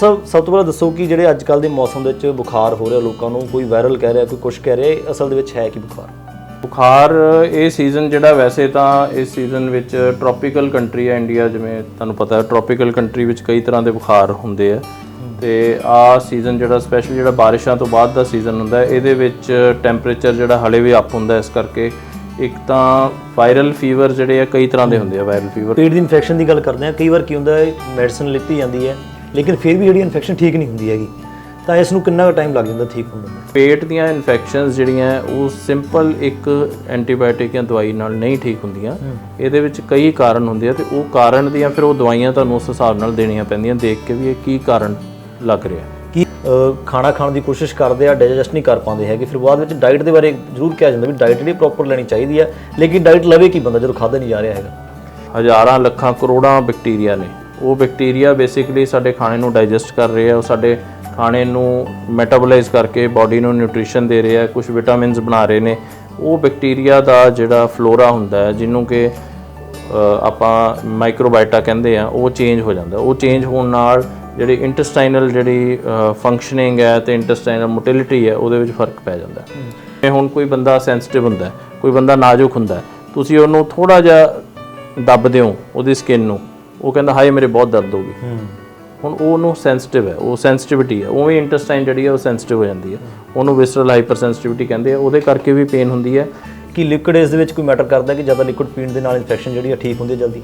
ਸਭ ਤੋਂ ਪਹਿਲਾਂ ਦੱਸੋ ਕਿ ਜਿਹੜੇ ਅੱਜ ਕੱਲ੍ਹ ਦੇ ਮੌਸਮ ਦੇ ਵਿੱਚ ਬੁਖਾਰ ਹੋ ਰਿਹਾ ਲੋਕਾਂ ਨੂੰ, ਕੋਈ ਵਾਇਰਲ ਕਹਿ ਰਿਹਾ, ਕੋਈ ਕੁਛ ਕਹਿ ਰਿਹਾ, ਇਹ ਅਸਲ ਦੇ ਵਿੱਚ ਹੈ ਕੀ ਬੁਖਾਰ ਇਹ ਸੀਜ਼ਨ ਜਿਹੜਾ ਵੈਸੇ ਤਾਂ ਇਸ ਸੀਜ਼ਨ ਵਿੱਚ ਟ੍ਰੋਪੀਕਲ ਕੰਟਰੀ ਹੈ ਇੰਡੀਆ, ਜਿਵੇਂ ਤੁਹਾਨੂੰ ਪਤਾ ਹੈ ਟ੍ਰੋਪੀਕਲ ਕੰਟਰੀ ਵਿੱਚ ਕਈ ਤਰ੍ਹਾਂ ਦੇ ਬੁਖਾਰ ਹੁੰਦੇ ਆ ਤੇ ਆਹ ਸੀਜ਼ਨ ਜਿਹੜਾ ਸਪੈਸ਼ਲੀ ਜਿਹੜਾ ਬਾਰਿਸ਼ਾਂ ਤੋਂ ਬਾਅਦ ਦਾ ਸੀਜ਼ਨ ਹੁੰਦਾ ਇਹਦੇ ਵਿੱਚ ਟੈਂਪਰੇਚਰ ਜਿਹੜਾ ਹਲੇ ਵੀ ਅਪ ਹੁੰਦਾ, ਇਸ ਕਰਕੇ ਇੱਕ ਤਾਂ ਵਾਇਰਲ ਫੀਵਰ ਜਿਹੜੇ ਆ ਕਈ ਤਰ੍ਹਾਂ ਦੇ ਹੁੰਦੇ ਆ। ਵਾਇਰਲ ਫੀਵਰ ਪੇਟ ਦੀ ਇਨਫੈਕਸ਼ਨ ਦੀ ਗੱਲ ਕਰਦੇ ਹਾਂ, ਕਈ ਵਾਰ ਕੀ ਹੁੰਦਾ ਹੈ ਮੈਡੀਸਨ ਲਿੱਤੀ ਜਾਂਦੀ ਹੈ ਲੇਕਿਨ ਫਿਰ ਵੀ ਜਿਹੜੀ ਇਨਫੈਕਸ਼ਨ ਠੀਕ ਨਹੀਂ ਹੁੰਦੀ ਹੈਗੀ, ਤਾਂ ਇਸ ਨੂੰ ਕਿੰਨਾ ਟਾਈਮ ਲੱਗ ਜਾਂਦਾ ਠੀਕ ਹੋਣ ਨੂੰ? ਪੇਟ ਦੀਆਂ ਇਨਫੈਕਸ਼ਨਸ ਜਿਹੜੀਆਂ ਉਹ ਸਿੰਪਲ ਇੱਕ ਐਂਟੀਬਾਇਓਟਿਕ ਜਾਂ ਦਵਾਈ ਨਾਲ ਨਹੀਂ ਠੀਕ ਹੁੰਦੀਆਂ, ਇਹਦੇ ਵਿੱਚ ਕਈ ਕਾਰਨ ਹੁੰਦੇ ਆ ਤੇ ਉਹ ਕਾਰਨ ਦੀਆਂ ਫਿਰ ਉਹ ਦਵਾਈਆਂ ਤੁਹਾਨੂੰ ਉਸ ਹਿਸਾਬ ਨਾਲ ਦੇਣੀਆਂ ਪੈਂਦੀਆਂ, ਦੇਖ ਕੇ ਵੀ ਇਹ ਕੀ ਕਾਰਨ ਲੱਗ ਰਿਹਾ। ਕਿ ਖਾਣਾ ਖਾਣ ਦੀ ਕੋਸ਼ਿਸ਼ ਕਰਦੇ ਆ, ਡਾਈਜੈਸਟ ਨਹੀਂ ਕਰ ਪਾਉਂਦੇ ਹੈਗੇ, ਫਿਰ ਬਾਅਦ ਵਿੱਚ ਡਾਈਟ ਦੇ ਬਾਰੇ ਜ਼ਰੂਰ ਕਿਹਾ ਜਾਂਦਾ ਵੀ ਡਾਈਟ ਜਿਹੜੀ ਪ੍ਰੋਪਰ ਲੈਣੀ ਚਾਹੀਦੀ ਹੈ, ਲੇਕਿਨ ਡਾਈਟ ਲਵੇ ਕੀ ਬੰਦਾ ਜਦੋਂ ਖਾਧਾ ਨਹੀਂ ਜਾ ਰਿਹਾ ਹੈਗਾ। ਹਜ਼ਾਰਾਂ ਲੱਖਾਂ ਕਰੋੜਾਂ ਬੈਕਟੀਰੀਆ ਨੇ, ਉਹ ਬੈਕਟੀਰੀਆ ਬੇਸਿਕਲੀ ਸਾਡੇ ਖਾਣੇ ਨੂੰ ਡਾਈਜੈਸਟ ਕਰ ਰਹੇ ਆ, ਉਹ ਸਾਡੇ ਖਾਣੇ ਨੂੰ ਮੈਟਾਬੋਲਾਈਜ਼ ਕਰਕੇ ਬਾਡੀ ਨੂੰ ਨਿਊਟ੍ਰੀਸ਼ਨ ਦੇ ਰਹੇ ਆ, ਕੁਝ ਵਿਟਾਮਿਨਸ ਬਣਾ ਰਹੇ ਨੇ। ਉਹ ਬੈਕਟੀਰੀਆ ਦਾ ਜਿਹੜਾ ਫਲੋਰਾ ਹੁੰਦਾ ਹੈ, ਜਿਹਨੂੰ ਕਿ ਆਪਾਂ ਮਾਈਕਰੋਬਾਇਟਾ ਕਹਿੰਦੇ ਆ, ਉਹ ਚੇਂਜ ਹੋ ਜਾਂਦਾ। ਉਹ ਚੇਂਜ ਹੋਣ ਨਾਲ ਜਿਹੜੀ ਇੰਟੈਸਟਾਈਨਲ ਜਿਹੜੀ ਫੰਕਸ਼ਨਿੰਗ ਹੈ ਤੇ ਇੰਟੈਸਟਾਈਨਲ ਮੋਟਿਲਿਟੀ ਹੈ ਉਹਦੇ ਵਿੱਚ ਫਰਕ ਪੈ ਜਾਂਦਾ ਹੈ। ਹੁਣ ਕੋਈ ਬੰਦਾ ਸੈਂਸਿਟਿਵ ਹੁੰਦਾ, ਕੋਈ ਬੰਦਾ ਨਾਜ਼ੁਕ ਹੁੰਦਾ, ਤੁਸੀਂ ਉਹਨੂੰ ਥੋੜ੍ਹਾ ਜਿਹਾ ਦੱਬ ਦਿਓ ਉਹਦੀ ਸਕਿਨ ਨੂੰ, ਉਹ ਕਹਿੰਦਾ ਹਾਏ ਮੇਰੇ ਬਹੁਤ ਦਰਦ ਹੋ ਗਈ। ਹੁਣ ਉਹਨੂੰ ਸੈਂਸਿਟਿਵ ਹੈ, ਉਹ ਸੈਂਸਿਟਿਵਿਟੀ ਹੈ, ਉਵੇਂ ਇੰਟੈਸਟਾਈਨ ਜਿਹੜੀ ਹੈ ਉਹ ਸੈਂਸਿਟਿਵ ਹੋ ਜਾਂਦੀ ਹੈ, ਉਹਨੂੰ ਵਿਸਰਲ ਹਾਈਪਰ ਸੈਂਸਿਟਿਵਿਟੀ ਕਹਿੰਦੇ ਆ, ਉਹਦੇ ਕਰਕੇ ਵੀ ਪੇਨ ਹੁੰਦੀ ਹੈ। ਕਿ ਲਿਕੁਇਡ ਇਸ ਦੇ ਵਿੱਚ ਕੋਈ ਮੈਟਰ ਕਰਦਾ ਕਿ ਜ਼ਿਆਦਾ ਲਿਕੁਇਡ ਪੀਣ ਦੇ ਨਾਲ ਇਨਫੈਕਸ਼ਨ ਜਿਹੜੀ ਹੈ ਠੀਕ ਹੁੰਦੀ ਹੈ ਜਲਦੀ?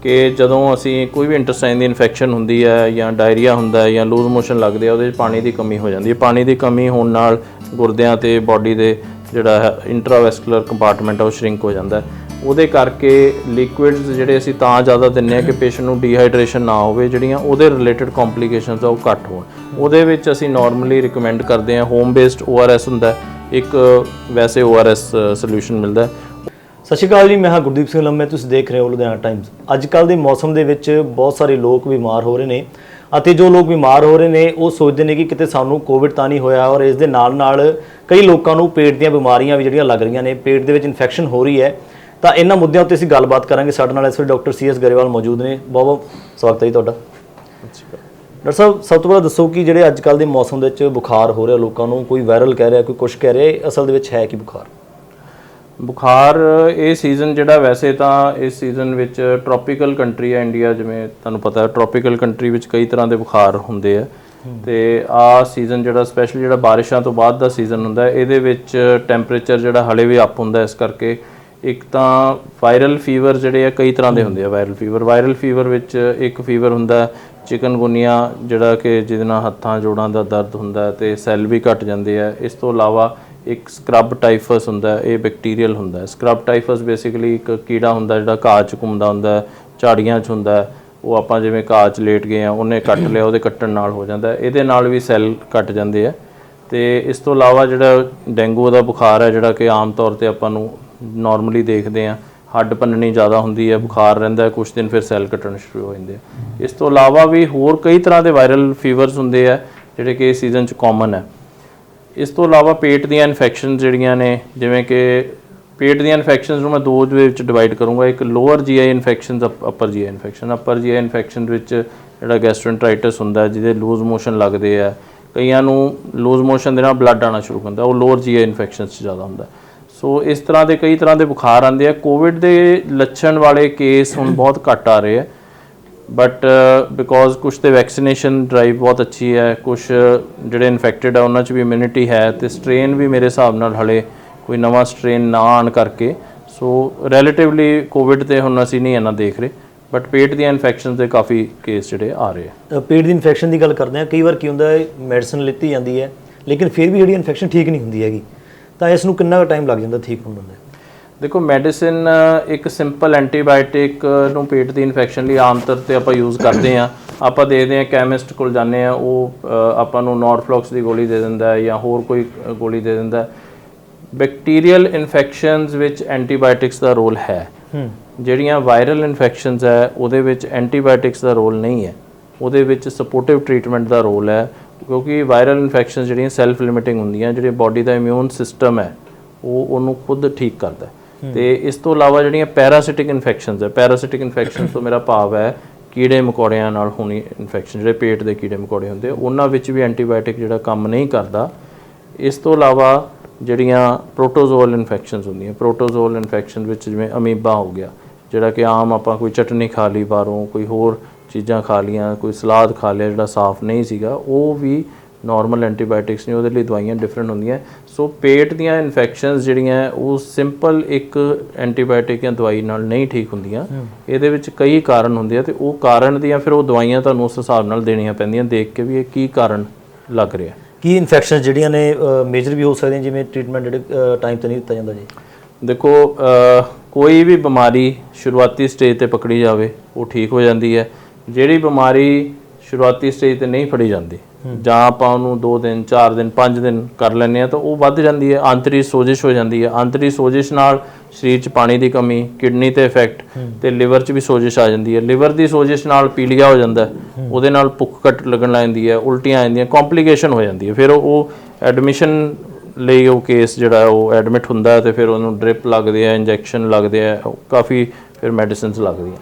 ਕਿ ਜਦੋਂ ਅਸੀਂ ਕੋਈ ਵੀ ਇੰਟੈਸਟਾਈਨ ਦੀ ਇਨਫੈਕਸ਼ਨ ਹੁੰਦੀ ਹੈ ਜਾਂ ਡਾਇਰੀਆ ਹੁੰਦਾ ਹੈ ਜਾਂ ਲੂਜ਼ ਮੋਸ਼ਨ ਲੱਗਦੇ ਆ, ਉਹਦੇ 'ਚ ਪਾਣੀ ਦੀ ਕਮੀ ਹੋ ਜਾਂਦੀ ਹੈ। ਪਾਣੀ ਦੀ ਕਮੀ ਹੋਣ ਨਾਲ ਗੁਰਦਿਆਂ ਤੇ ਬਾਡੀ ਦੇ ਜਿਹੜਾ ਹੈ ਇੰਟਰਾਵੈਸਕੂਲਰ ਕੰਪਾਰਟਮੈਂਟ ਉਹ ਸ਼ਰਿੰਕ ਹੋ ਜਾਂਦਾ। ਉਹਦੇ ਕਰਕੇ ਲਿਕੁਇਡਸ ਜਿਹੜੇ ਅਸੀਂ ਤਾਂ ਜ਼ਿਆਦਾ ਦਿੰਦੇ ਹਾਂ ਕਿ ਪੇਸ਼ੈਂਟ ਨੂੰ ਡੀਹਾਈਡਰੇਸ਼ਨ ਨਾ ਹੋਵੇ, ਜਿਹੜੀਆਂ ਉਹਦੇ ਰਿਲੇਟਡ ਕੰਪਲਿਕੇਸ਼ਨਸ ਆ ਉਹ ਘੱਟ ਹੋਣ। ਉਹਦੇ ਵਿੱਚ ਅਸੀਂ ਨਾਰਮਲੀ ਰਿਕਮੈਂਡ ਕਰਦੇ ਹਾਂ ਹੋਮ ਬੇਸਡ ORS ਹੁੰਦਾ, ਇੱਕ ਵੈਸੇ ORS ਸੋਲਿਊਸ਼ਨ ਮਿਲਦਾ। ਸਤਿ ਸ਼੍ਰੀ ਅਕਾਲ ਜੀ, ਮੈਂ ਹਾਂ ਗੁਰਦੀਪ ਸਿੰਘ ਲੰਮੇ, ਤੁਸੀਂ ਦੇਖ ਰਹੇ ਹੋ ਲੁਧਿਆਣਾ ਟਾਈਮਜ਼। ਅੱਜ ਕੱਲ੍ਹ ਦੇ ਮੌਸਮ ਦੇ ਵਿੱਚ ਬਹੁਤ ਸਾਰੇ ਲੋਕ ਬਿਮਾਰ ਹੋ ਰਹੇ ਨੇ ਅਤੇ ਜੋ ਲੋਕ ਬਿਮਾਰ ਹੋ ਰਹੇ ਨੇ ਉਹ ਸੋਚਦੇ ਨੇ ਕਿ ਕਿਤੇ ਸਾਨੂੰ ਕੋਵਿਡ ਤਾਂ ਨਹੀਂ ਹੋਇਆ, ਔਰ ਇਸ ਦੇ ਨਾਲ ਨਾਲ ਕਈ ਲੋਕਾਂ ਨੂੰ ਪੇਟ ਦੀਆਂ ਬਿਮਾਰੀਆਂ ਵੀ ਜਿਹੜੀਆਂ ਲੱਗ ਰਹੀਆਂ ਨੇ, ਪੇਟ ਦੇ ਵਿੱਚ ਇਨਫੈਕਸ਼ਨ ਹੋ ਰਹੀ ਹੈ। ਤਾਂ ਇਹਨਾਂ ਮੁੱਦਿਆਂ ਉੱਤੇ ਅਸੀਂ ਗੱਲਬਾਤ ਕਰਾਂਗੇ। ਸਾਡੇ ਨਾਲ ਇਸ ਵੇਲੇ ਡਾਕਟਰ CS ਗਰੇਵਾਲ ਮੌਜੂਦ ਨੇ। ਬਹੁਤ ਬਹੁਤ ਸਵਾਗਤ ਹੈ ਜੀ ਤੁਹਾਡਾ। ਡਾਕਟਰ ਸਾਹਿਬ, ਸਭ ਤੋਂ ਪਹਿਲਾਂ ਦੱਸੋ ਕਿ ਜਿਹੜੇ ਅੱਜ ਕੱਲ੍ਹ ਦੇ ਮੌਸਮ ਦੇ ਵਿੱਚ ਬੁਖਾਰ ਹੋ ਰਿਹਾ ਲੋਕਾਂ ਨੂੰ, ਕੋਈ ਵਾਇਰਲ ਕਹਿ ਰਿਹਾ, ਕੋਈ ਕੁਛ ਕਹਿ ਰਿਹਾ, ਇਹ ਅਸਲ ਦੇ ਵਿੱਚ ਹੈ ਕੀ ਬੁਖਾਰ ਇਹ ਸੀਜ਼ਨ ਜਿਹੜਾ ਵੈਸੇ ਤਾਂ ਇਸ ਸੀਜ਼ਨ ਵਿੱਚ ਟ੍ਰੋਪੀਕਲ ਕੰਟਰੀ ਹੈ ਇੰਡੀਆ, ਜਿਵੇਂ ਤੁਹਾਨੂੰ ਪਤਾ ਹੈ ਟ੍ਰੋਪੀਕਲ ਕੰਟਰੀ ਵਿੱਚ ਕਈ ਤਰ੍ਹਾਂ ਦੇ ਬੁਖਾਰ ਹੁੰਦੇ ਆ ਤੇ ਆਹ ਸੀਜ਼ਨ ਜਿਹੜਾ ਸਪੈਸ਼ਲੀ ਜਿਹੜਾ ਬਾਰਿਸ਼ਾਂ ਤੋਂ ਬਾਅਦ ਦਾ ਸੀਜ਼ਨ ਹੁੰਦਾ, ਇਹਦੇ ਵਿੱਚ ਟੈਂਪਰੇਚਰ ਜਿਹੜਾ ਹਲੇ ਵੀ ਅਪ ਹੁੰਦਾ, ਇਸ ਕਰਕੇ ਇੱਕ ਤਾਂ ਵਾਇਰਲ ਫੀਵਰ ਜਿਹੜੇ ਆ ਕਈ ਤਰ੍ਹਾਂ ਦੇ ਹੁੰਦੇ ਆ। ਵਾਇਰਲ ਫੀਵਰ ਵਿੱਚ ਇੱਕ ਫੀਵਰ ਹੁੰਦਾ ਚਿਕਨਗੁਨੀਆ, ਜਿਹੜਾ ਕਿ ਜਿਹਦੇ ਨਾਲ ਹੱਥਾਂ ਜੋੜਾਂ ਦਾ ਦਰਦ ਹੁੰਦਾ ਤੇ ਸੈੱਲ ਵੀ ਘਟ ਜਾਂਦੇ ਆ। ਇਸ ਤੋਂ ਇਲਾਵਾ ਇੱਕ ਸਕਰਬ ਟਾਈਫਸ ਹੁੰਦਾ, ਇਹ ਬੈਕਟੀਰੀਅਲ ਹੁੰਦਾ। ਸਕਰਬ ਟਾਈਫਸ ਬੇਸਿਕਲੀ ਇੱਕ ਕੀੜਾ ਹੁੰਦਾ ਜਿਹੜਾ ਘਾਹ 'ਚ ਘੁੰਮਦਾ ਹੁੰਦਾ, ਝਾੜੀਆਂ 'ਚ ਹੁੰਦਾ। ਉਹ ਆਪਾਂ ਜਿਵੇਂ ਘਾਹ 'ਚ ਲੇਟ ਗਏ ਆ, ਉਹਨੇ ਕੱਟ ਲਿਆ, ਉਹਦੇ ਕੱਟਣ ਨਾਲ ਹੋ ਜਾਂਦਾ। ਇਹਦੇ ਨਾਲ ਵੀ ਸੈੱਲ ਘਟ ਜਾਂਦੇ ਆ। ਤੇ ਇਸ ਤੋਂ ਇਲਾਵਾ ਜਿਹੜਾ ਡੇਂਗੂ ਦਾ ਬੁਖਾਰ ਹੈ, ਜਿਹੜਾ ਕਿ ਆਮ ਤੌਰ 'ਤੇ ਆਪਾਂ ਨੂੰ ਨਾਰਮਲੀ ਦੇਖਦੇ ਆ, ਹੱਡ ਭੰਨਣੀ ਜ਼ਿਆਦਾ ਹੁੰਦੀ ਹੈ, ਬੁਖਾਰ ਰਹਿੰਦਾ ਕੁਛ ਦਿਨ, ਫਿਰ ਸੈੱਲ ਕੱਟਣ ਸ਼ੁਰੂ ਹੋ ਜਾਂਦੇ ਆ। ਇਸ ਤੋਂ ਇਲਾਵਾ ਵੀ ਹੋਰ ਕਈ ਤਰ੍ਹਾਂ ਦੇ ਵਾਇਰਲ ਫੀਵਰਸ ਹੁੰਦੇ ਆ ਜਿਹੜੇ ਕਿ ਇਸ ਸੀਜ਼ਨ 'ਚ ਕਾਮਨ ਹੈ। ਇਸ ਤੋਂ ਇਲਾਵਾ ਪੇਟ ਦੀਆਂ ਇਨਫੈਕਸ਼ਨ ਜਿਹੜੀਆਂ ਨੇ, ਜਿਵੇਂ ਕਿ ਪੇਟ ਦੀਆਂ ਇਨਫੈਕਸ਼ਨਸ ਨੂੰ ਮੈਂ ਦੋ ਦੇ ਵਿੱਚ ਡਿਵਾਈਡ ਕਰੂੰਗਾ, ਇੱਕ ਲੋਅਰ GI ਇਨਫੈਕਸ਼ਨਸ, ਅਪਰ GI ਇਨਫੈਕਸ਼ਨ। ਅਪਰ GI ਇਨਫੈਕਸ਼ਨ ਵਿੱਚ ਜਿਹੜਾ ਗੈਸਟ੍ਰੋਐਂਟਰਾਈਟਿਸ ਹੁੰਦਾ, ਜਿਹਦੇ ਲੂਜ਼ ਮੋਸ਼ਨ ਲੱਗਦੇ ਆ, ਕਈਆਂ ਨੂੰ ਲੂਜ਼ ਮੋਸ਼ਨ ਦੇ ਨਾਲ ਬਲੱਡ ਆਉਣਾ ਸ਼ੁਰੂ ਹੁੰਦਾ, ਉਹ ਲੋਅਰ GI ਇਨਫੈਕਸ਼ਨਸ 'ਚ ਜ਼ਿਆਦਾ ਹੁੰਦਾ। ਸੋ ਇਸ ਤਰ੍ਹਾਂ ਦੇ ਕਈ ਤਰ੍ਹਾਂ ਦੇ ਬੁਖਾਰ ਆਉਂਦੇ ਆ। ਕੋਵਿਡ ਦੇ ਲੱਛਣ ਵਾਲੇ ਕੇਸ ਹੁਣ ਬਹੁਤ ਘੱਟ ਆ ਰਹੇ ਆ, ਬਟ ਬਿਕੋਜ਼ ਕੁਛ ਤੇ ਵੈਕਸੀਨੇਸ਼ਨ ਡਰਾਈਵ ਬਹੁਤ ਅੱਛੀ ਹੈ, ਕੁਛ ਜਿਹੜੇ ਇਨਫੈਕਟਡ ਆ ਉਹਨਾਂ 'ਚ ਵੀ ਇਮਿਊਨਿਟੀ ਹੈ ਤੇ ਸਟ੍ਰੇਨ ਵੀ ਮੇਰੇ ਹਿਸਾਬ ਨਾਲ ਹਲੇ ਕੋਈ ਨਵਾਂ ਸਟ੍ਰੇਨ ਨਾ ਆਉਣ ਕਰਕੇ ਸੋ ਰਿਲੇਟਿਵਲੀ ਕੋਵਿਡ 'ਤੇ ਹੁਣ ਅਸੀਂ ਨਹੀਂ ਇੰਨਾ ਦੇਖ ਰਹੇ, ਬਟ ਪੇਟ ਦੀਆਂ ਇਨਫੈਕਸ਼ਨ ਦੇ ਕਾਫੀ ਕੇਸ ਜਿਹੜੇ ਆ ਰਹੇ ਆ। ਪੇਟ ਦੀ ਇਨਫੈਕਸ਼ਨ ਦੀ ਗੱਲ ਕਰਦੇ ਹਾਂ, ਕਈ ਵਾਰ ਕੀ ਹੁੰਦਾ ਹੈ ਮੈਡੀਸਨ ਲਿੱਤੀ ਜਾਂਦੀ ਹੈ ਲੇਕਿਨ ਫਿਰ ਵੀ ਜਿਹੜੀ ਇਨਫੈਕਸ਼ਨ ਠੀਕ ਨਹੀਂ ਹੁੰਦੀ ਹੈਗੀ, ਤਾਂ ਇਸ ਨੂੰ ਕਿੰਨਾ ਟਾਈਮ ਲੱਗ ਜਾਂਦਾ ਠੀਕ ਹੋਣ ਨੂੰ? ਦੇਖੋ, ਮੈਡੀਸਿਨ ਇੱਕ ਸਿੰਪਲ ਐਂਟੀਬਾਇਓਟਿਕ ਨੂੰ ਪੇਟ ਦੀ ਇਨਫੈਕਸ਼ਨ ਲਈ ਆਮ ਤੌਰ 'ਤੇ ਆਪਾਂ ਯੂਜ਼ ਕਰਦੇ ਹਾਂ। ਆਪਾਂ ਦੇਖਦੇ ਹਾਂ ਕੈਮਿਸਟ ਕੋਲ ਜਾਂਦੇ ਹਾਂ, ਉਹ ਆਪਾਂ ਨੂੰ ਨੋਰਫਲੌਕਸ ਦੀ ਗੋਲੀ ਦੇ ਦਿੰਦਾ ਜਾਂ ਹੋਰ ਕੋਈ ਗੋਲੀ ਦੇ ਦਿੰਦਾ। ਬੈਕਟੀਰੀਅਲ ਇਨਫੈਕਸ਼ਨਸ ਵਿੱਚ ਐਂਟੀਬਾਇਓਟਿਕਸ ਦਾ ਰੋਲ ਹੈ। ਜਿਹੜੀਆਂ ਵਾਇਰਲ ਇਨਫੈਕਸ਼ਨਸ ਹੈ ਉਹਦੇ ਵਿੱਚ ਐਂਟੀਬਾਇਓਟਿਕਸ ਦਾ ਰੋਲ ਨਹੀਂ ਹੈ, ਉਹਦੇ ਵਿੱਚ ਸਪੋਰਟਿਵ ਟਰੀਟਮੈਂਟ ਦਾ ਰੋਲ ਹੈ, ਕਿਉਂਕਿ ਵਾਇਰਲ ਇਨਫੈਕਸ਼ਨਸ ਜਿਹੜੀਆਂ ਸੈਲਫ ਲਿਮਿਟਿੰਗ ਹੁੰਦੀਆਂ, ਜਿਹੜੀ ਬਾਡੀ ਦਾ ਇਮਿਊਨ ਸਿਸਟਮ ਹੈ ਉਹਨੂੰ ਖੁਦ ਠੀਕ ਕਰਦਾ। ਤੇ ਇਸ ਤੋਂ ਇਲਾਵਾ ਜਿਹੜੀਆਂ ਪੈਰਾਸਿਟਿਕ ਇਨਫੈਕਸ਼ਨਸ ਹੈ, ਪੈਰਾਸਿਟਿਕ ਇਨਫੈਕਸ਼ਨਸ ਤੋਂ ਮੇਰਾ ਭਾਵ ਹੈ ਕੀੜੇ ਮਕੌੜਿਆਂ ਨਾਲ ਹੋਣੀ ਇਨਫੈਕਸ਼ਨ, ਜਿਹੜੇ ਪੇਟ ਦੇ ਕੀੜੇ ਮਕੌੜੇ ਹੁੰਦੇ ਉਹਨਾਂ ਵਿੱਚ ਵੀ ਐਂਟੀਬਾਇਓਟਿਕ ਜਿਹੜਾ ਕੰਮ ਨਹੀਂ ਕਰਦਾ। ਇਸ ਤੋਂ ਇਲਾਵਾ ਜਿਹੜੀਆਂ ਪ੍ਰੋਟੋਜ਼ੋਲ ਇਨਫੈਕਸ਼ਨਸ ਹੁੰਦੀਆਂ, ਪ੍ਰੋਟੋਜ਼ੋਲ ਇਨਫੈਕਸ਼ਨ ਵਿੱਚ ਜਿਵੇਂ ਅਮੀਬਾ ਹੋ ਗਿਆ, ਜਿਹੜਾ ਕਿ ਆਮ ਆਪਾਂ ਕੋਈ ਚਟਨੀ ਖਾ ਲਈ ਬਾਹਰੋਂ, ਕੋਈ ਹੋਰ ਚੀਜ਼ਾਂ ਖਾ ਲਈਆਂ, ਕੋਈ ਸਲਾਦ ਖਾ ਲਿਆ ਜਿਹੜਾ ਸਾਫ਼ ਨਹੀਂ ਸੀਗਾ, ਉਹ ਵੀ ਨਾਰਮਲ ਐਂਟੀਬਾਇਓਟਿਕਸ ਨੇ, ਉਹਦੇ ਲਈ ਦਵਾਈਆਂ ਡਿਫਰੈਂਟ ਹੁੰਦੀਆਂ। ਸੋ ਪੇਟ ਦੀਆਂ ਇਨਫੈਕਸ਼ਨਸ ਜਿਹੜੀਆਂ ਉਹ ਸਿੰਪਲ ਇੱਕ ਐਂਟੀਬਾਇਓਟਿਕ ਜਾਂ ਦਵਾਈ ਨਾਲ ਨਹੀਂ ਠੀਕ ਹੁੰਦੀਆਂ। ਇਹਦੇ ਵਿੱਚ ਕਈ ਕਾਰਨ ਹੁੰਦੇ ਆ ਤੇ ਉਹ ਕਾਰਨ ਦੀਆਂ ਫਿਰ ਉਹ ਦਵਾਈਆਂ ਤੁਹਾਨੂੰ ਉਸ ਹਿਸਾਬ ਨਾਲ ਦੇਣੀਆਂ ਪੈਂਦੀਆਂ, ਦੇਖ ਕੇ ਵੀ ਇਹ ਕੀ ਕਾਰਨ ਲੱਗ ਰਿਹਾ। ਕੀ ਇਨਫੈਕਸ਼ਨ ਜਿਹੜੀਆਂ ਨੇ ਮੇਜਰ ਵੀ ਹੋ ਸਕਦੀਆਂ, ਜਿਵੇਂ ਟ੍ਰੀਟਮੈਂਟ ਜਿਹੜੇ ਟਾਈਮ ਤੇ ਨਹੀਂ ਦਿੱਤਾ ਜਾਂਦਾ ਜੀ? ਦੇਖੋ, ਕੋਈ ਵੀ ਬਿਮਾਰੀ ਸ਼ੁਰੂਆਤੀ ਸਟੇਜ ਤੇ ਪਕੜੀ ਜਾਵੇ ਉਹ ਠੀਕ ਹੋ ਜਾਂਦੀ ਹੈ। ਜਿਹੜੀ ਬਿਮਾਰੀ ਸ਼ੁਰੂਆਤੀ ਸਟੇਜ ਤੇ ਨਹੀਂ ਫੜੀ ਜਾਂਦੀ, ਜਾਂ ਆਪਾਂ ਉਹਨੂੰ 2 ਦਿਨ 4 ਦਿਨ 5 ਦਿਨ ਕਰ ਲੈਂਦੇ ਹਾਂ ਤਾਂ ਉਹ ਵੱਧ ਜਾਂਦੀ ਹੈ, ਆਂਤਰੀ ਸੋਜਿਸ਼ ਹੋ ਜਾਂਦੀ ਹੈ। ਆਂਤਰੀ ਸੋਜਿਸ਼ ਨਾਲ ਸਰੀਰ 'ਚ ਪਾਣੀ ਦੀ ਕਮੀ, ਕਿਡਨੀ ਤੇ ਇਫੈਕਟ ਤੇ ਲਿਵਰ 'ਚ ਵੀ ਸੋਜਿਸ਼ ਆ ਜਾਂਦੀ ਹੈ। ਲਿਵਰ ਦੀ ਸੋਜਿਸ਼ ਨਾਲ ਪੀਲੀਆ ਹੋ ਜਾਂਦਾ, ਉਹਦੇ ਨਾਲ ਭੁੱਖ ਘੱਟ ਲੱਗਣ ਲੱਗ ਜਾਂਦੀ ਹੈ, ਉਲਟੀਆਂ ਆ ਜਾਂਦੀਆਂ, ਕੰਪਲਿਕੇਸ਼ਨ ਹੋ ਜਾਂਦੀ ਹੈ। ਫਿਰ ਉਹ ਐਡਮਿਸ਼ਨ ਲਈ ਉਹ ਕੇਸ ਜਿਹੜਾ ਉਹ ਐਡਮਿਟ ਹੁੰਦਾ ਤੇ ਫਿਰ ਉਹਨੂੰ ਡ੍ਰਿਪ ਲੱਗਦੇ ਆ, ਇੰਜੈਕਸ਼ਨ ਲੱਗਦੇ ਆ, ਕਾਫੀ ਫਿਰ ਮੈਡੀਸਿਨਸ ਲੱਗਦੀਆਂ।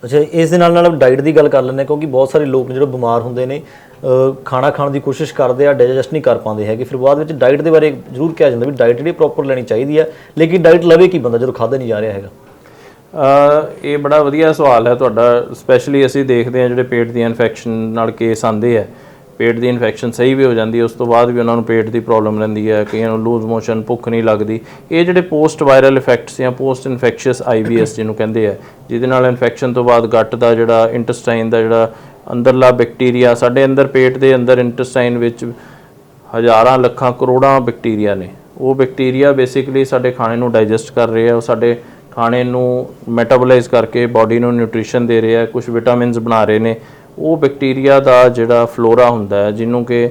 ਅੱਛਾ, ਇਸ ਦੇ ਨਾਲ ਡਾਈਟ ਦੀ ਗੱਲ ਕਰ ਲੈਂਦੇ ਹਾਂ, ਕਿਉਂਕਿ ਬਹੁਤ ਸਾਰੇ ਲੋਕ ਜਿਹੜੇ ਬਿਮਾਰ ਹੁੰਦੇ ਨੇ ਖਾਣਾ ਖਾਣ ਦੀ ਕੋਸ਼ਿਸ਼ ਕਰਦੇ ਆ, ਡਾਈਜੈਸਟ ਨਹੀਂ ਕਰ ਪਾਉਂਦੇ ਹੈਗੇ। ਫਿਰ ਬਾਅਦ ਵਿੱਚ ਡਾਈਟ ਦੇ ਬਾਰੇ ਜ਼ਰੂਰ ਕਿਹਾ ਜਾਂਦਾ ਵੀ ਡਾਈਟ ਜਿਹੜੀ ਪ੍ਰੋਪਰ ਲੈਣੀ ਚਾਹੀਦੀ ਹੈ, ਲੇਕਿਨ ਡਾਈਟ ਲਵੇ ਕੀ ਬੰਦਾ ਜਦੋਂ ਖਾਧਾ ਨਹੀਂ ਜਾ ਰਿਹਾ ਹੈਗਾ? ਇਹ ਬੜਾ ਵਧੀਆ ਸਵਾਲ ਹੈ ਤੁਹਾਡਾ। ਸਪੈਸ਼ਲੀ ਅਸੀਂ ਦੇਖਦੇ ਹਾਂ ਜਿਹੜੇ ਪੇਟ ਦੀਆਂ ਇਨਫੈਕਸ਼ਨ ਨਾਲ ਕੇਸ ਆਉਂਦੇ ਹੈ, ਪੇਟ ਦੀ ਇਨਫੈਕਸ਼ਨ ਸਹੀ ਵੀ ਹੋ ਜਾਂਦੀ ਹੈ, ਉਸ ਤੋਂ ਬਾਅਦ ਵੀ ਉਹਨਾਂ ਨੂੰ ਪੇਟ ਦੀ ਪ੍ਰੋਬਲਮ ਰਹਿੰਦੀ ਹੈ, ਕਈਆਂ ਨੂੰ ਲੂਜ਼ ਮੋਸ਼ਨ, ਭੁੱਖ ਨਹੀਂ ਲੱਗਦੀ। ਇਹ ਜਿਹੜੇ ਪੋਸਟ ਵਾਇਰਲ ਇਫੈਕਟਸ ਜਾਂ ਪੋਸਟ ਇਨਫੈਕਸ਼ੀਅਸ IBS ਜਿਹਨੂੰ ਕਹਿੰਦੇ ਆ, ਜਿਹਦੇ ਨਾਲ ਇਨਫੈਕਸ਼ਨ ਤੋਂ ਬਾਅਦ ਗੱਟ ਦਾ ਜਿਹੜਾ ਇੰਟੈਸਟਾਈਨ ਦਾ ਜਿਹੜਾ ਅੰਦਰਲਾ ਬੈਕਟੀਰੀਆ, ਸਾਡੇ ਅੰਦਰ ਪੇਟ ਦੇ ਅੰਦਰ ਇੰਟੈਸਟਾਈਨ ਵਿੱਚ ਹਜ਼ਾਰਾਂ ਲੱਖਾਂ ਕਰੋੜਾਂ ਬੈਕਟੀਰੀਆ ਨੇ। ਉਹ ਬੈਕਟੀਰੀਆ ਬੇਸਿਕਲੀ ਸਾਡੇ ਖਾਣੇ ਨੂੰ ਡਾਈਜੈਸਟ ਕਰ ਰਹੇ ਆ, ਉਹ ਸਾਡੇ ਖਾਣੇ ਨੂੰ ਮੈਟਾਬੋਲਾਈਜ਼ ਕਰਕੇ ਬਾਡੀ ਨੂੰ ਨਿਊਟ੍ਰੀਸ਼ਨ ਦੇ ਰਹੇ ਆ, ਕੁਝ ਵਿਟਾਮਿਨਸ ਬਣਾ ਰਹੇ ਨੇ। ਉਹ ਬੈਕਟੀਰੀਆ ਦਾ ਜਿਹੜਾ ਫਲੋਰਾ ਹੁੰਦਾ ਹੈ, ਜਿਹਨੂੰ ਕਿ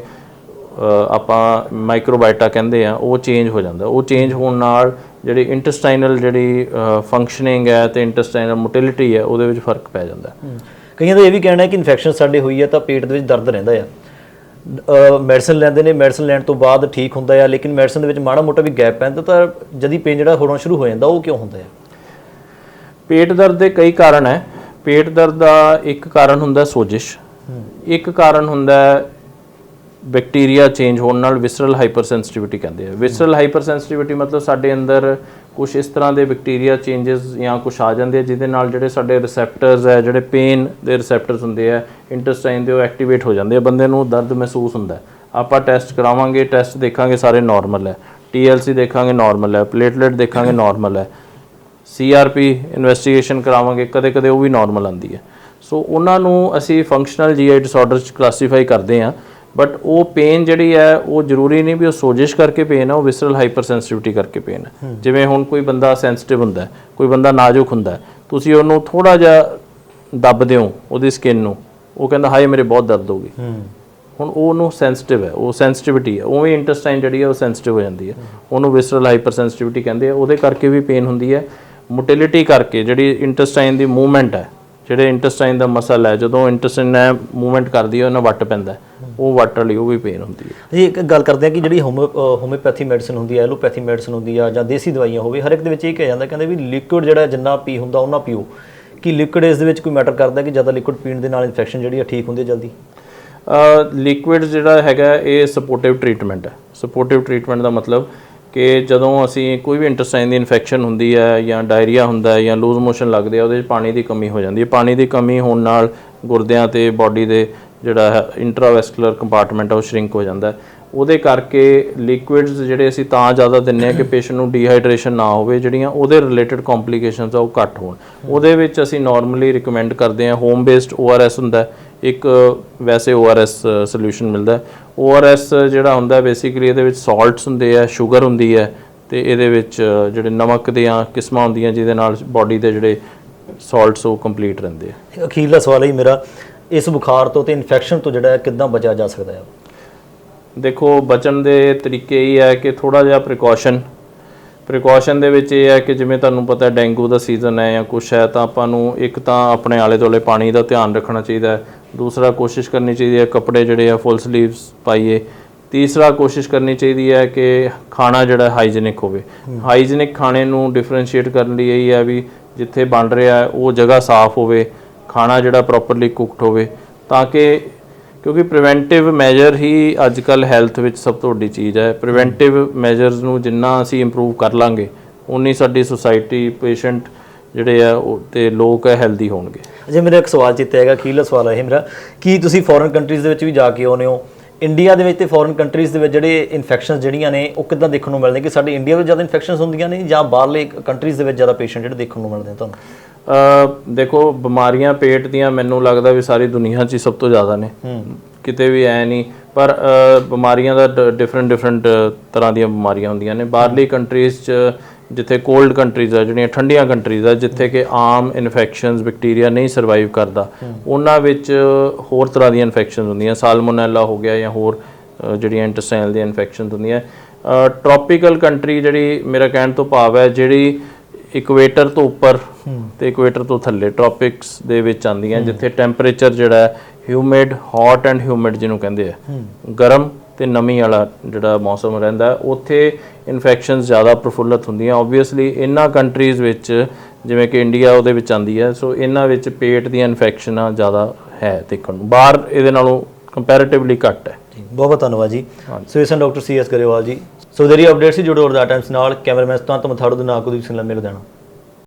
ਆਪਾਂ ਮਾਈਕਰੋਬਾਇਟਾ ਕਹਿੰਦੇ ਆ, ਉਹ ਚੇਂਜ ਹੋ ਜਾਂਦਾ। ਉਹ ਚੇਂਜ ਹੋਣ ਨਾਲ ਜਿਹੜੀ ਇੰਟੈਸਟਾਈਨਲ ਜਿਹੜੀ ਫੰਕਸ਼ਨਿੰਗ ਹੈ ਤੇ ਇੰਟੈਸਟਾਈਨਲ ਮੋਟਿਲਿਟੀ ਹੈ, ਉਹਦੇ ਵਿੱਚ ਫਰਕ ਪੈ ਜਾਂਦਾ। ਕਈਆਂ ਦਾ ਇਹ ਵੀ ਕਹਿਣਾ ਹੈ ਕਿ ਇਨਫੈਕਸ਼ਨ ਸਾਡੇ ਹੋਈ ਹੈ ਤਾਂ ਪੇਟ ਦੇ ਵਿੱਚ ਦਰਦ ਰਹਿੰਦਾ ਆ, ਮੈਡੀਸਨ ਲੈਂਦੇ ਨੇ, ਮੈਡੀਸਨ ਲੈਣ ਤੋਂ ਬਾਅਦ ਠੀਕ ਹੁੰਦਾ ਆ, ਲੇਕਿਨ ਮੈਡੀਸਨ ਦੇ ਵਿੱਚ ਮਾੜਾ ਮੋਟਾ ਵੀ ਗੈਪ ਪੈਂਦਾ ਤਾਂ ਜਦੀ ਪੇਨ ਜਿਹੜਾ ਹੋਣਾ ਸ਼ੁਰੂ ਹੋ ਜਾਂਦਾ, ਉਹ ਕਿਉਂ ਹੁੰਦਾ ਹੈ? ਪੇਟ ਦਰਦ ਦੇ ਕਈ ਕਾਰਨ ਹੈ। ਪੇਟ ਦਰਦ ਦਾ ਇੱਕ ਕਾਰਨ ਹੁੰਦਾ ਸੋਜਿਸ਼, ਇੱਕ ਕਾਰਨ ਹੁੰਦਾ ਬੈਕਟੀਰੀਆ ਚੇਂਜ ਹੋਣ ਨਾਲ ਵਿਸਰਲ ਹਾਈਪਰਸੈਂਸਿਟੀਵਿਟੀ ਕਹਿੰਦੇ ਆ। ਵਿਸਰਲ ਹਾਈਪਰਸੈਂਸਿਟੀਵਿਟੀ ਮਤਲਬ ਸਾਡੇ ਅੰਦਰ ਕੁਝ ਇਸ ਤਰ੍ਹਾਂ ਦੇ ਬੈਕਟੀਰੀਆ ਚੇਂਜਸ ਜਾਂ ਕੁਝ ਆ ਜਾਂਦੇ ਆ ਜਿਹਦੇ ਨਾਲ ਜਿਹੜੇ ਸਾਡੇ ਰਿਸੈਪਟਰਸ ਹੈ, ਜਿਹੜੇ ਪੇਨ ਦੇ ਰਿਸੈਪਟਰਸ ਹੁੰਦੇ ਆ ਇੰਟੈਸਟਾਈਨ ਦੇ, ਉਹ ਐਕਟੀਵੇਟ ਹੋ ਜਾਂਦੇ ਆ, ਬੰਦੇ ਨੂੰ ਦਰਦ ਮਹਿਸੂਸ ਹੁੰਦਾ। ਆਪਾਂ ਟੈਸਟ ਕਰਾਵਾਂਗੇ, ਟੈਸਟ ਦੇਖਾਂਗੇ ਸਾਰੇ ਨਾਰਮਲ ਹੈ, TLC ਦੇਖਾਂਗੇ ਨਾਰਮਲ ਹੈ, ਪਲੇਟਲੇਟ ਦੇਖਾਂਗੇ ਨਾਰਮਲ ਹੈ, CRP ਇਨਵੈਸਟੀਗੇਸ਼ਨ ਕਰਾਵਾਂਗੇ, ਕਦੇ ਕਦੇ ਉਹ ਵੀ ਨਾਰਮਲ ਆਉਂਦੀ ਹੈ। ਸੋ ਉਹਨਾਂ ਨੂੰ ਅਸੀਂ ਫੰਕਸ਼ਨਲ GI ਡਿਸਆਰਡਰ 'ਚ ਕਲਾਸੀਫਾਈ ਕਰਦੇ ਹਾਂ। ਬਟ ਉਹ ਪੇਨ ਜਿਹੜੀ ਹੈ ਉਹ ਜ਼ਰੂਰੀ ਨਹੀਂ ਵੀ ਉਹ ਸੋਜਿਸ਼ ਕਰਕੇ ਪੇਨ ਹੈ, ਉਹ ਵਿਸਰਲ ਹਾਈਪਰਸੈਂਸਿਟੀਵਿਟੀ ਕਰਕੇ ਪੇਨ ਹੈ। ਜਿਵੇਂ ਹੁਣ ਕੋਈ ਬੰਦਾ ਸੈਂਸਿਟਿਵ ਹੁੰਦਾ, ਕੋਈ ਬੰਦਾ ਨਾਜ਼ੁਕ ਹੁੰਦਾ, ਤੁਸੀਂ ਉਹਨੂੰ ਥੋੜਾ ਜਿਹਾ ਦੱਬ ਦਿਓ ਉਹਦੀ ਸਕਿਨ ਨੂੰ, ਉਹ ਕਹਿੰਦਾ ਹਾਏ ਮੇਰੇ ਬਹੁਤ ਦਰਦ ਹੋ ਗਈ। ਹੁਣ ਉਹਨੂੰ ਸੈਂਸਿਟਿਵ ਹੈ, ਉਹ ਸੈਂਸਿਟਿਵਿਟੀ ਹੈ। ਉਵੇਂ ਇੰਟੈਸਟਾਈਨ ਜਿਹੜੀ ਹੈ ਉਹ ਸੈਂਸਿਟਿਵ ਹੋ ਜਾਂਦੀ ਹੈ, ਉਹਨੂੰ ਵਿਸਰਲ ਹਾਈਪਰਸੈਂਸਿਟੀਵਿਟੀ ਕਹਿੰਦੇ ਆ। ਉਹਦੇ ਕਰਕੇ ਵੀ ਪੇਨ ਹੁੰਦੀ ਹੈ। ਮੋਟਿਲਿਟੀ ਕਰਕੇ ਜਿਹੜੀ ਇੰਟੈਸਟਾਈਨ ਦੀ ਮੂਵਮੈਂਟ ਹੈ, ਜਿਹੜੇ ਇੰਟੈਸਟਾਈਨ ਦਾ ਮਸਲ ਹੈ, ਜਦੋਂ ਇੰਟੈਸਟਾਈਨ ਨੇ ਮੂਵਮੈਂਟ ਕਰਦੀ ਹੈ ਉਹਨਾਂ ਵੱਟ ਪੈਂਦਾ, ਉਹ ਵੱਟ ਵਾਲੀ ਉਹ ਵੀ ਪੇਨ ਹੁੰਦੀ ਹੈ। ਜੀ ਇੱਕ ਗੱਲ ਕਰਦੇ ਹਾਂ ਕਿ ਜਿਹੜੀ ਹੋਮਿਓਪੈਥੀ ਮੈਡੀਸਨ ਹੁੰਦੀ ਹੈ, ਐਲੋਪੈਥੀ ਮੈਡੀਸਨ ਹੁੰਦੀ ਆ, ਜਾਂ ਦੇਸੀ ਦਵਾਈਆਂ ਹੋਵੇ, ਹਰ ਇੱਕ ਦੇ ਵਿੱਚ ਇਹ ਕਿਹਾ ਜਾਂਦਾ, ਕਹਿੰਦੇ ਵੀ ਲਿਕੁਇਡ ਜਿਹੜਾ ਜਿੰਨਾ ਪੀ ਹੁੰਦਾ ਉਹਨਾਂ ਪੀਓ। ਕਿ ਲਿਕੁਇਡ ਇਸ ਦੇ ਵਿੱਚ ਕੋਈ ਮੈਟਰ ਕਰਦਾ ਕਿ ਜ਼ਿਆਦਾ ਲਿਕੁਇਡ ਪੀਣ ਦੇ ਨਾਲ ਇਨਫੈਕਸ਼ਨ ਜਿਹੜੀ ਆ ਠੀਕ ਹੁੰਦੀ ਹੈ ਜਲਦੀ? ਲਿਕੁਇਡ ਜਿਹੜਾ ਹੈਗਾ ਇਹ ਸਪੋਰਟਿਵ ਟਰੀਟਮੈਂਟ ਹੈ। ਸਪੋਰਟਿਵ ਟਰੀਟਮੈਂਟ ਦਾ ਮਤਲਬ ਕਿ ਜਦੋਂ ਅਸੀਂ ਕੋਈ ਵੀ ਇੰਟੈਸਟਾਈਨ ਦੀ ਇਨਫੈਕਸ਼ਨ ਹੁੰਦੀ ਹੈ ਜਾਂ ਡਾਇਰੀਆ ਹੁੰਦਾ ਹੈ ਜਾਂ ਲੂਜ਼ ਮੋਸ਼ਨ ਲੱਗਦੇ ਆ, ਉਹਦੇ 'ਚ ਪਾਣੀ ਦੀ ਕਮੀ ਹੋ ਜਾਂਦੀ ਹੈ। ਪਾਣੀ ਦੀ ਕਮੀ ਹੋਣ ਨਾਲ ਗੁਰਦਿਆਂ ਤੇ ਬਾਡੀ ਦੇ ਜਿਹੜਾ ਹੈ ਇੰਟਰਾਵੈਸਕੂਲਰ ਕੰਪਾਰਟਮੈਂਟ ਉਹ ਸ਼ਰਿੰਕ ਹੋ ਜਾਂਦਾ। ਉਹਦੇ ਕਰਕੇ ਲਿਕੁਇਡਸ ਜਿਹੜੇ ਅਸੀਂ ਤਾਂ ਜ਼ਿਆਦਾ ਦਿੰਦੇ ਹਾਂ ਕਿ ਪੇਸ਼ੈਂਟ ਨੂੰ ਡੀਹਾਈਡਰੇਸ਼ਨ ਨਾ ਹੋਵੇ, ਜਿਹੜੀਆਂ ਉਹਦੇ ਰਿਲੇਟਡ ਕੰਪਲਿਕੇਸ਼ਨਸ ਆ ਉਹ ਘੱਟ ਹੋਣ। ਉਹਦੇ ਵਿੱਚ ਅਸੀਂ ਨਾਰਮਲੀ ਰਿਕਮੈਂਡ ਕਰਦੇ ਹਾਂ ਹੋਮ ਬੇਸਡ ORS ਹੁੰਦਾ, ਇੱਕ ਵੈਸੇ ORS ਸੋਲਿਊਸ਼ਨ ਮਿਲਦਾ। ORS ਜਿਹੜਾ ਹੁੰਦਾ ਬੇਸਿਕਲੀ ਇਹਦੇ ਵਿੱਚ ਸਾਲਟਸ ਹੁੰਦੇ ਆ, ਸ਼ੂਗਰ ਹੁੰਦੀ ਹੈ, ਤੇ ਇਹਦੇ ਵਿੱਚ ਜਿਹੜੇ ਨਮਕ ਦੀਆਂ ਕਿਸਮਾਂ ਹੁੰਦੀਆਂ ਜਿਹਦੇ ਨਾਲ ਬਾਡੀ ਦੇ ਜਿਹੜੇ ਸਾਲਟਸ ਉਹ ਕੰਪਲੀਟ ਰਹਿੰਦੇ ਆ। ਅਖੀਰਲਾ ਸਵਾਲ ਹੈ ਮੇਰਾ, ਇਸ ਬੁਖਾਰ ਤੋਂ ਤੇ ਇਨਫੈਕਸ਼ਨ ਤੋਂ ਜਿਹੜਾ ਕਿੱਦਾਂ ਬਚਿਆ ਜਾ ਸਕਦਾ ਹੈ? ਦੇਖੋ, ਬਚਣ ਦੇ ਤਰੀਕੇ ਇਹ ਹੈ ਕਿ ਥੋੜਾ ਜਿਹਾ ਪ੍ਰੀਕਾਸ਼ਨ ਦੇ ਵਿੱਚ ਇਹ ਹੈ ਕਿ ਜਿਵੇਂ ਤੁਹਾਨੂੰ ਪਤਾ ਡੇਂਗੂ ਦਾ ਸੀਜ਼ਨ ਹੈ ਜਾਂ ਕੁਛ ਹੈ, ਤਾਂ ਆਪਾਂ ਨੂੰ ਇੱਕ ਤਾਂ ਆਪਣੇ ਆਲੇ ਦੁਆਲੇ ਪਾਣੀ ਦਾ ਧਿਆਨ ਰੱਖਣਾ ਚਾਹੀਦਾ ਹੈ। ਦੂਸਰਾ, ਕੋਸ਼ਿਸ਼ ਕਰਨੀ ਚਾਹੀਦੀ ਹੈ ਕੱਪੜੇ ਜਿਹੜੇ ਆ ਫੁੱਲ ਸਲੀਵਸ ਪਾਈਏ। ਤੀਸਰਾ, ਕੋਸ਼ਿਸ਼ ਕਰਨੀ ਚਾਹੀਦੀ ਹੈ ਕਿ ਖਾਣਾ ਜਿਹੜਾ ਹਾਈਜੀਨਿਕ ਹੋਵੇ। ਹਾਈਜੀਨਿਕ ਖਾਣੇ ਨੂੰ ਡਿਫਰੈਂਸ਼ੀਏਟ ਕਰਨ ਲਈ ਇਹ ਹੈ ਵੀ ਜਿੱਥੇ ਬਣ ਰਿਹਾ ਉਹ ਜਗ੍ਹਾ ਸਾਫ਼ ਹੋਵੇ, ਖਾਣਾ ਜਿਹੜਾ ਪ੍ਰੋਪਰਲੀ ਕੁਕਡ ਹੋਵੇ, ਤਾਂ ਕਿ ਕਿਉਂਕਿ ਪ੍ਰੀਵੈਂਟਿਵ ਮੈਜਰ ਹੀ ਅੱਜ ਕੱਲ੍ਹ ਹੈਲਥ ਵਿੱਚ ਸਭ ਤੋਂ ਵੱਡੀ ਚੀਜ਼ ਹੈ। ਪ੍ਰੀਵੈਂਟਿਵ ਮੈਜਰਸ ਨੂੰ ਜਿੰਨਾ ਅਸੀਂ ਇੰਪਰੂਵ ਕਰ ਲਾਂਗੇ ਉਨੀ ਸਾਡੀ ਸੁਸਾਇਟੀ, ਪੇਸ਼ੈਂਟ ਜਿਹੜੇ ਆ ਉਹ ਤੇ ਲੋਕ ਹੈ ਹੈਲਦੀ ਹੋਣਗੇ। ਜੇ ਮੇਰਾ ਇੱਕ ਸਵਾਲ ਚਿੱਤੇ ਹੈਗਾ, ਅਖੀਰਲਾ ਸਵਾਲ ਹੈ ਮੇਰਾ, ਕੀ ਤੁਸੀਂ ਫੋਰਨ ਕੰਟਰੀਜ਼ ਦੇ ਵਿੱਚ ਵੀ ਜਾ ਕੇ ਆਉਂਦੇ ਹੋ? ਇੰਡੀਆ ਦੇ ਵਿੱਚ ਤੇ ਫੋਰਨ ਕੰਟਰੀਜ਼ ਦੇ ਵਿੱਚ ਜਿਹੜੇ ਇਨਫੈਕਸ਼ਨਸ ਜਿਹੜੀਆਂ ਨੇ ਉਹ ਕਿੱਦਾਂ ਦੇਖਣ ਨੂੰ ਮਿਲਦੇ ਕਿ ਸਾਡੇ ਇੰਡੀਆ ਵਿੱਚ ਜ਼ਿਆਦਾ ਇਨਫੈਕਸ਼ਨਸ ਹੁੰਦੀਆਂ ਨੇ ਜਾਂ ਬਾਹਰਲੇ ਕੰਟਰੀਜ਼ ਦੇ ਵਿੱਚ ਜ਼ਿਆਦਾ ਪੇਸ਼ੈਂਟ ਜਿਹੜੇ ਦੇਖਣ ਨੂੰ ਮਿਲਦੇ ਨੇ ਤੁਹਾਨੂੰ? ਦੇਖੋ, ਬਿਮਾਰੀਆਂ ਪੇਟ ਦੀਆਂ ਮੈਨੂੰ ਲੱਗਦਾ ਵੀ ਸਾਰੀ ਦੁਨੀਆ 'ਚ ਹੀ ਸਭ ਤੋਂ ਜ਼ਿਆਦਾ ਨੇ, ਕਿਤੇ ਵੀ ਐ ਨਹੀਂ। ਪਰ ਬਿਮਾਰੀਆਂ ਦਾ ਡਿਫਰੈਂਟ ਤਰ੍ਹਾਂ ਦੀਆਂ ਬਿਮਾਰੀਆਂ ਹੁੰਦੀਆਂ ਨੇ। ਬਾਹਰਲੀ ਕੰਟਰੀਜ਼ 'ਚ ਜਿੱਥੇ ਕੋਲਡ ਕੰਟਰੀਜ਼ ਆ, ਜਿਹੜੀਆਂ ਠੰਡੀਆਂ ਕੰਟਰੀਜ਼ ਆ, ਜਿੱਥੇ ਕਿ ਆਮ ਇਨਫੈਕਸ਼ਨਸ ਬੈਕਟੀਰੀਆ ਨਹੀਂ ਸਰਵਾਈਵ ਕਰਦਾ, ਉਹਨਾਂ ਵਿੱਚ ਹੋਰ ਤਰ੍ਹਾਂ ਦੀਆਂ ਇਨਫੈਕਸ਼ਨਸ ਹੁੰਦੀਆਂ। ਸਾਲਮੋਨੈਲਾ ਹੋ ਗਿਆ ਜਾਂ ਹੋਰ ਜਿਹੜੀਆਂ ਇੰਟੈਸਟਾਈਨਲ ਦੀਆਂ ਇਨਫੈਕਸ਼ਨਸ ਹੁੰਦੀਆਂ। ਟ੍ਰੋਪੀਕਲ ਕੰਟਰੀ ਜਿਹੜੀ, ਮੇਰਾ ਕਹਿਣ ਤੋਂ ਭਾਵ ਹੈ ਜਿਹੜੀ ਇਕੁਏਟਰ ਤੋਂ ਉੱਪਰ ਤੇ ਇਕੁਏਟਰ ਤੋਂ ਥੱਲੇ ਟ੍ਰੋਪਿਕਸ ਦੇ ਵਿੱਚ ਆਉਂਦੀਆਂ, ਜਿੱਥੇ ਟੈਂਪਰੇਚਰ ਜਿਹੜਾ ਹੈ ਹਿਊਮਿਡ, ਹੌਟ ਐਂਡ ਹਿਊਮਿਡ ਜਿਹਨੂੰ ਕਹਿੰਦੇ ਆ, ਗਰਮ ਤੇ ਨਮੀ ਵਾਲਾ ਜਿਹੜਾ ਮੌਸਮ ਰਹਿੰਦਾ, ਉੱਥੇ ਇਨਫੈਕਸ਼ਨਸ ਜ਼ਿਆਦਾ ਪ੍ਰਫੁੱਲਤ ਹੁੰਦੀਆਂ। ਓਬਵੀਅਸਲੀ ਇਹਨਾਂ ਕੰਟਰੀਜ਼ ਵਿੱਚ ਜਿਵੇਂ ਕਿ ਇੰਡੀਆ ਉਹਦੇ ਵਿੱਚ ਆਉਂਦੀ ਹੈ, ਸੋ ਇਹਨਾਂ ਵਿੱਚ ਪੇਟ ਦੀਆਂ ਇਨਫੈਕਸ਼ਨਾਂ ਜ਼ਿਆਦਾ ਹੈ ਦੇਖਣ ਨੂੰ, ਬਾਹਰ ਇਹਦੇ ਨਾਲੋਂ ਕੰਪੈਰੀਟਿਵਲੀ ਘੱਟ ਹੈ। ਬਹੁਤ ਬਹੁਤ ਧੰਨਵਾਦ ਜੀ। ਸੋ ਇਸ ਡਾਕਟਰ CS ਗਰੇਵਾਲ ਜੀ। ਸੋ ਦੇਰੀ ਅਪਡੇਟ ਸੀ ਜੁੜੋ ਦਾ ਟਾਈਮਸ ਨਾਲ। ਕੈਮਰਾਮੈਨ ਤੋਂ ਮਥਾੜੂ ਦੇ ਨਾਲ ਕੁਲਦੀਪ ਸਿੰਘ ਲੰਮੇ ਲੁਧਿਆਣਾ।